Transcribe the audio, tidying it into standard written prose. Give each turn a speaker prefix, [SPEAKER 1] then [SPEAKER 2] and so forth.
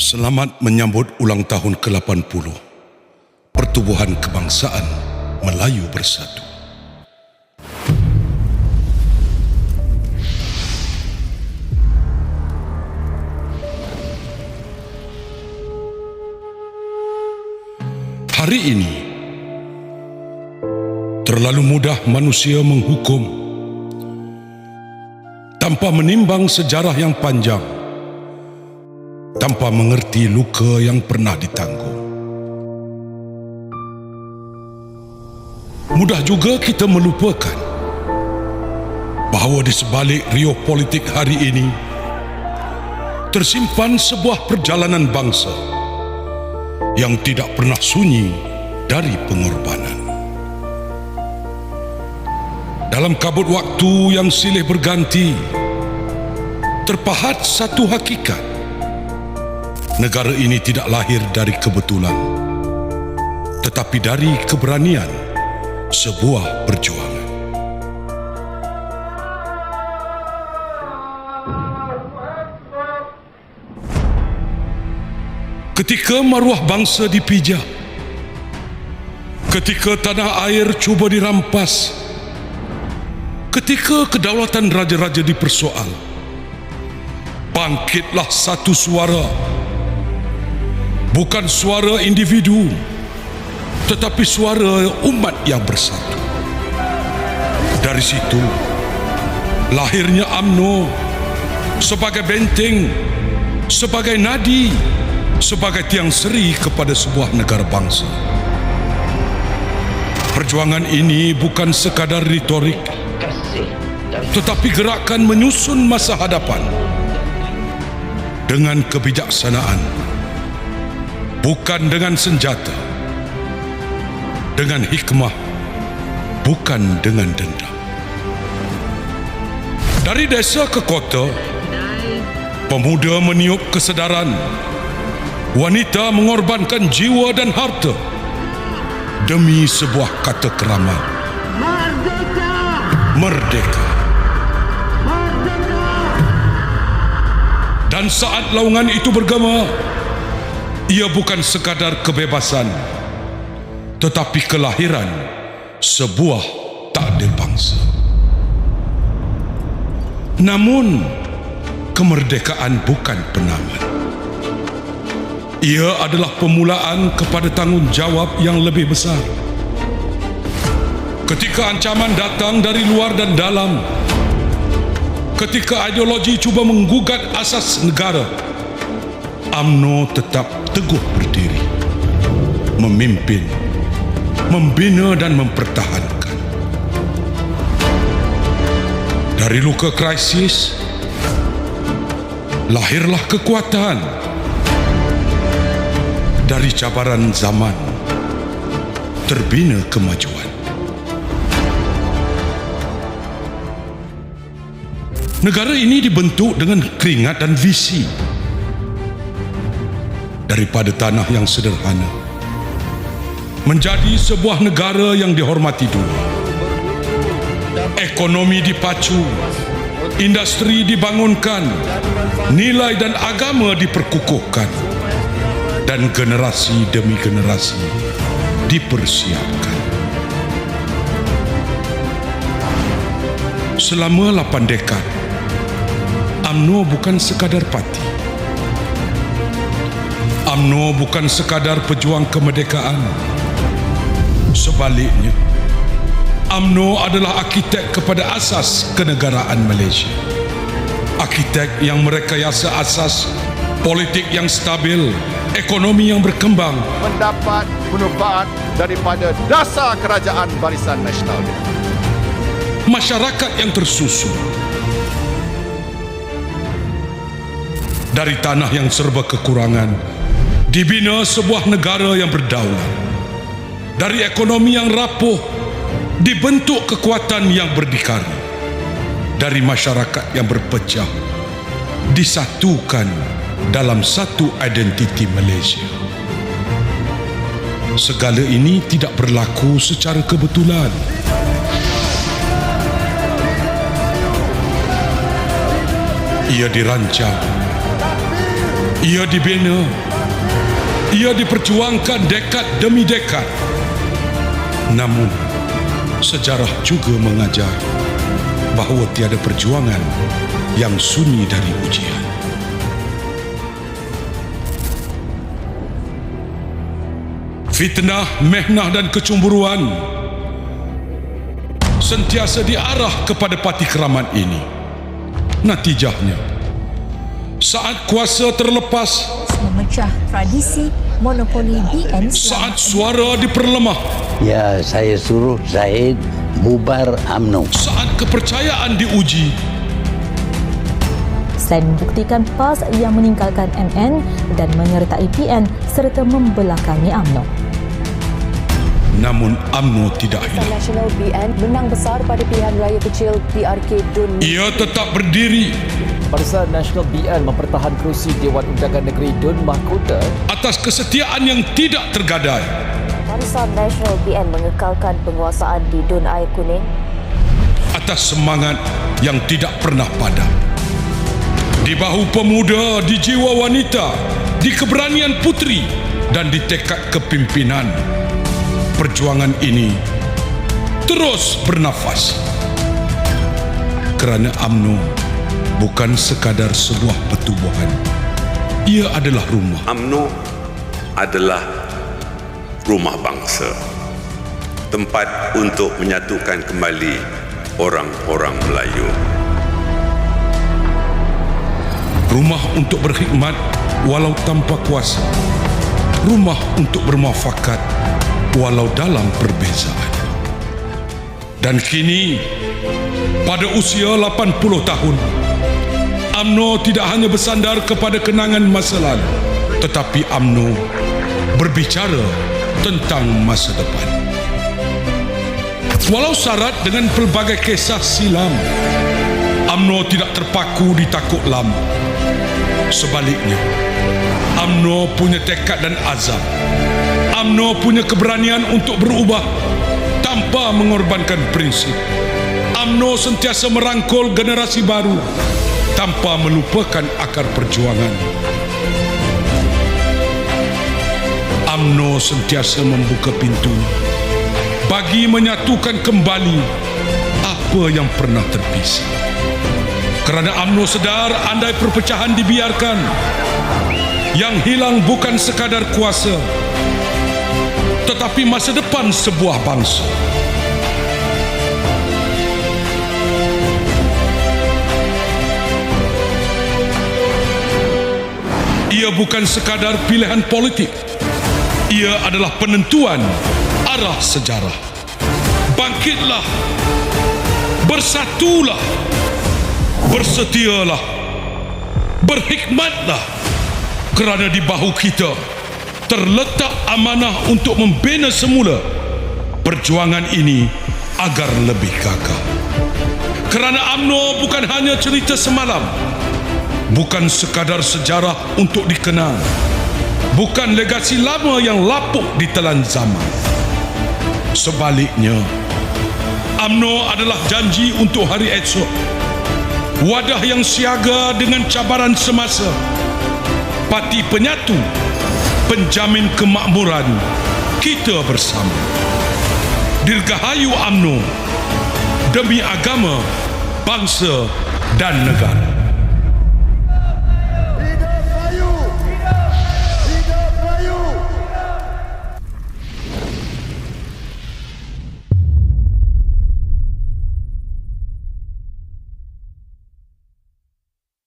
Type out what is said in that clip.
[SPEAKER 1] Selamat menyambut ulang tahun ke-80 Pertubuhan Kebangsaan Melayu Bersatu. Hari ini, terlalu mudah manusia menghukum tanpa menimbang sejarah yang panjang, tanpa mengerti luka yang pernah ditanggung. Mudah juga kita melupakan bahawa di sebalik riuh politik hari ini tersimpan sebuah perjalanan bangsa yang tidak pernah sunyi dari pengorbanan. Dalam kabut waktu yang silih berganti, terpahat satu hakikat. Negara ini tidak lahir dari kebetulan, tetapi dari keberanian sebuah perjuangan. Ketika maruah bangsa dipijak, ketika tanah air cuba dirampas, ketika kedaulatan raja-raja dipersoal, bangkitlah satu suara. Bukan suara individu, tetapi suara umat yang bersatu. Dari situ, lahirnya UMNO sebagai benteng, sebagai nadi, sebagai tiang seri kepada sebuah negara bangsa. Perjuangan ini bukan sekadar retorik, tetapi gerakan menyusun masa hadapan dengan kebijaksanaan. Bukan dengan senjata, dengan hikmah, bukan dengan dendam. Dari desa ke kota, pemuda meniup kesedaran, wanita mengorbankan jiwa dan harta demi sebuah kata keramat. Merdeka! Merdeka! Merdeka! Dan saat laungan itu bergema, ia bukan sekadar kebebasan, tetapi kelahiran sebuah takdir bangsa. Namun, kemerdekaan bukan penamat. Ia adalah pemulaan kepada tanggungjawab yang lebih besar. Ketika ancaman datang dari luar dan dalam, ketika ideologi cuba menggugat asas negara, UMNO tetap teguh berdiri, memimpin, membina dan mempertahankan. Dari luka krisis, lahirlah kekuatan. Dari cabaran zaman, terbina kemajuan. Negara ini dibentuk dengan keringat dan visi. Daripada tanah yang sederhana menjadi sebuah negara yang dihormati dunia. Ekonomi dipacu, industri dibangunkan, nilai dan agama diperkukuhkan, dan generasi demi generasi dipersiapkan. Selama 8 dekad, UMNO bukan sekadar parti. UMNO bukan sekadar pejuang kemerdekaan. Sebaliknya, UMNO adalah arkitek kepada asas kenegaraan Malaysia. Arkitek yang merekayasa asas politik yang stabil, ekonomi yang berkembang,
[SPEAKER 2] mendapat manfaat daripada dasar kerajaan Barisan Nasional,
[SPEAKER 1] masyarakat yang tersusun. Dari tanah yang serba kekurangan, dibina sebuah negara yang berdaulat. Dari ekonomi yang rapuh, dibentuk kekuatan yang berdikari. Dari masyarakat yang berpecah, disatukan dalam satu identiti Malaysia. Segala ini tidak berlaku secara kebetulan. Ia dirancang, Ia dibina, ia diperjuangkan dekad demi dekad. Namun, sejarah juga mengajar bahawa tiada perjuangan yang sunyi dari ujian. Fitnah, mehnah dan kecemburuan sentiasa diarah kepada parti keramat ini. Natijahnya, saat kuasa terlepas,
[SPEAKER 3] memecah tradisi monopoli BN
[SPEAKER 1] saat suara diperlemah,
[SPEAKER 4] Ya, saya suruh Zahid bubar UMNO.
[SPEAKER 1] saat kepercayaan diuji,
[SPEAKER 3] selain membuktikan PAS yang meninggalkan MN dan menyertai PN serta membelakangi UMNO.
[SPEAKER 1] namun UMNO tidak hilang.
[SPEAKER 5] Nasional BN menang besar pada pilihan raya kecil PRK Dun.
[SPEAKER 1] Ia tetap berdiri
[SPEAKER 6] Barisan Nasional BN mempertahan kerusi Dewan Undangan Negeri Dun Mahkota.
[SPEAKER 1] atas kesetiaan yang tidak tergadai,
[SPEAKER 5] Barisan Nasional BN mengekalkan penguasaan di Dun Air Kuning.
[SPEAKER 1] atas semangat yang tidak pernah padam. Di bahu pemuda, di jiwa wanita, di keberanian putri dan di tekad kepimpinan, perjuangan ini terus bernafas. Kerana UMNO bukan sekadar sebuah pertubuhan. Ia adalah rumah.
[SPEAKER 7] UMNO adalah rumah bangsa, tempat untuk menyatukan kembali orang-orang Melayu.
[SPEAKER 1] Rumah untuk berkhidmat walau tanpa kuasa. Rumah untuk bermuafakat walau dalam perbezaan. Dan kini, pada usia 80 tahun, UMNO tidak hanya bersandar kepada kenangan masa lalu, tetapi UMNO berbicara tentang masa depan. Walau syarat dengan pelbagai kisah silam, UMNO tidak terpaku di takut lama. Sebaliknya, UMNO punya tekad dan azam. UMNO punya keberanian untuk berubah tanpa mengorbankan prinsip. UMNO sentiasa merangkul generasi baru tanpa melupakan akar perjuangan. UMNO sentiasa membuka pintu bagi menyatukan kembali apa yang pernah terpisah. Kerana UMNO sedar andai perpecahan dibiarkan, yang hilang bukan sekadar kuasa, tetapi masa depan sebuah bangsa. Ia bukan sekadar pilihan politik. Ia adalah penentuan arah sejarah. Bangkitlah, bersatulah, bersetialah, berhikmatlah, kerana di bahu kita terletak amanah untuk membina semula perjuangan ini agar lebih gagah. Kerana UMNO bukan hanya cerita semalam, bukan sekadar sejarah untuk dikenal, bukan legasi lama yang lapuk ditelan zaman. Sebaliknya, UMNO adalah janji untuk hari esok, wadah yang siaga dengan cabaran semasa, parti penyatu, penjamin kemakmuran kita bersama. Dirgahayu UMNO demi agama, bangsa dan negara.